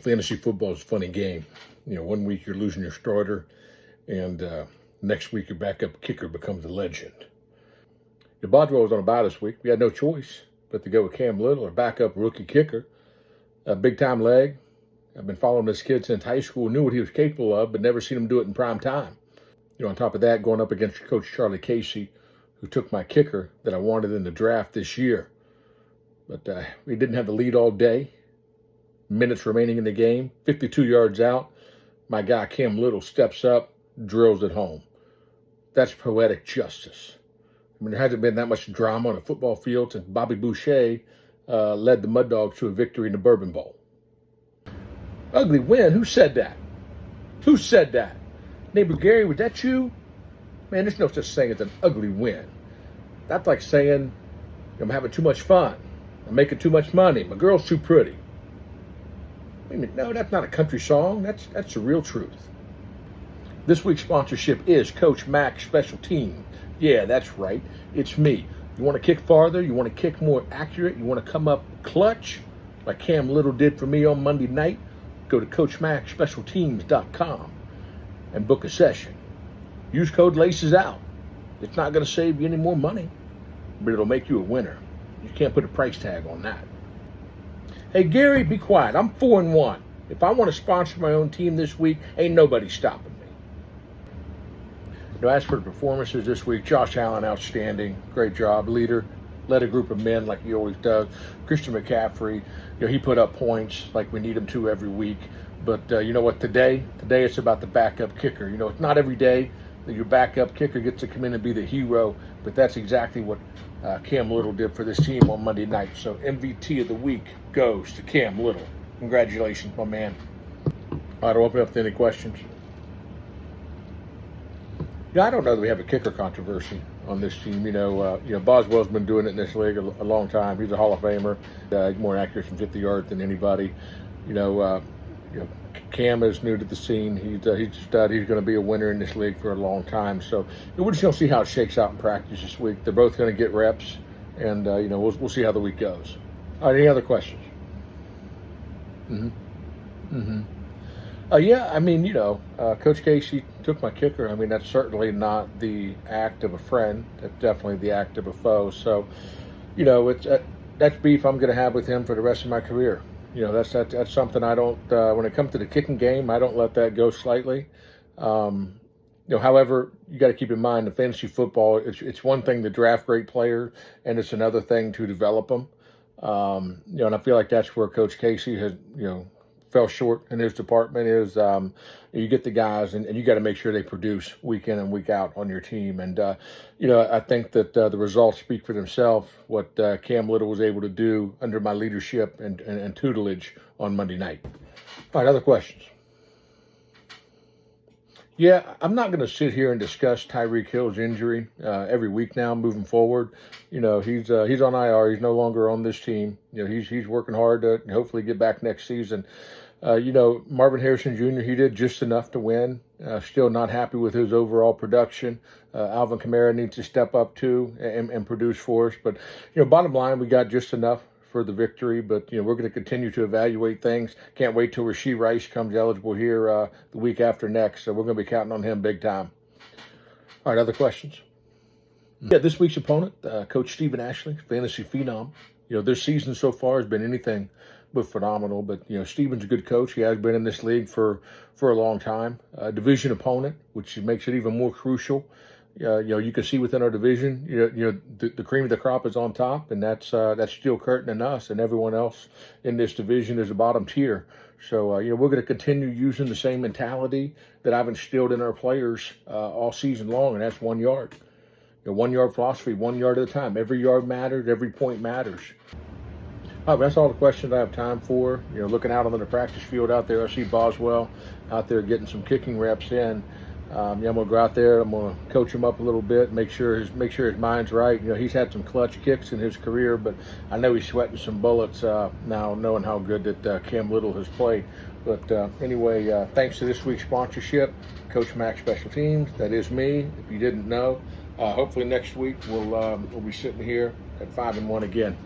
Fantasy football is a funny game. One week you're losing your starter, and next week your backup kicker becomes a legend. Boswell was on a bye this week. We had no choice but to go with Cam Little, our backup rookie kicker. A big-time leg. I've been following this kid since high school, knew what he was capable of, but never seen him do it in prime time. On top of that, going up against Coach Charlie Casey, who took my kicker that I wanted in the draft this year. But we didn't have the lead all day. Minutes remaining in the game, 52 yards out. My guy Cam Little steps up, drills it home. That's poetic justice. There hasn't been that much drama on a football field since Bobby Boucher led the Mud Dogs to a victory in the Bourbon Bowl. Ugly win? Who said that? Who said that? Neighbor Gary, was that you? Man, there's no such thing as an ugly win. That's like saying, I'm having too much fun. I'm making too much money. My girl's too pretty. No, that's not a country song. That's the real truth. This week's sponsorship is Coach Mac Special Team. Yeah, that's right. It's me. You want to kick farther? You want to kick more accurate? You want to come up clutch like Cam Little did for me on Monday night? Go to CoachMacSpecialTeams.com and book a session. Use code LACESOUT. It's not going to save you any more money, but it'll make you a winner. You can't put a price tag on that. Hey, Gary, be quiet. I'm 4-1. If I want to sponsor my own team this week, ain't nobody stopping me. As for the performances this week, Josh Allen, outstanding. Great job. Leader. Led a group of men like he always does. Christian McCaffrey, he put up points like we need him to every week. But you know what? Today it's about the backup kicker. It's not every day that your backup kicker gets to come in and be the hero, but that's exactly what Cam Little did for this team on Monday night. So MVP of the week goes to Cam Little. Congratulations, my man. All right, I'll open up to any questions. I don't know that we have a kicker controversy on this team. Boswell's been doing it in this league a long time. He's a Hall of Famer. More accurate from 50 yards than anybody. Cam is new to the scene. He's a stud. He's going to be a winner in this league for a long time. So we're just going to see how it shakes out in practice this week. They're both going to get reps, and we'll see how the week goes. All right, any other questions? Coach Casey took my kicker. That's certainly not the act of a friend. That's definitely the act of a foe. So, it's that's beef I'm going to have with him for the rest of my career. That's something I don't. When it comes to the kicking game, I don't let that go slightly. However, you got to keep in mind, in fantasy football, it's one thing to draft great players, and it's another thing to develop them. And I feel like that's where Coach Casey has, fell short in his department is you get the guys and you got to make sure they produce week in and week out on your team. And, I think that the results speak for themselves, what Cam Little was able to do under my leadership and tutelage on Monday night. All right, other questions? Yeah, I'm not going to sit here and discuss Tyreek Hill's injury every week now moving forward. He's on IR. He's no longer on this team. He's working hard to hopefully get back next season. Marvin Harrison Jr., he did just enough to win. Still not happy with his overall production. Alvin Kamara needs to step up too and produce for us. But, bottom line, we got just enough for the victory, but we're going to continue to evaluate things. Can't wait till Rashee Rice comes eligible here the week after next, so we're going to be counting on him big time. All right, other questions? Yeah, this week's opponent, Coach Stephen Ashley, fantasy phenom. Their season so far has been anything but phenomenal, but Stephen's a good coach. He has been in this league for a long time. Division opponent, which makes it even more crucial. You can see within our division, the cream of the crop is on top, and that's Steel Curtain and us, and everyone else in this division is a bottom tier. So, we're going to continue using the same mentality that I've instilled in our players all season long, and that's 1 yard. 1 yard philosophy, 1 yard at a time. Every yard matters, every point matters. All right, that's all the questions I have time for. Looking out on the practice field out there, I see Boswell out there getting some kicking reps in. I'm going to go out there. I'm going to coach him up a little bit, make sure his mind's right. He's had some clutch kicks in his career, but I know he's sweating some bullets now, knowing how good that Cam Little has played. But anyway, thanks to this week's sponsorship, Coach Mac Special Teams. That is me. If you didn't know, Hopefully next week we'll be sitting here at 5-1 again.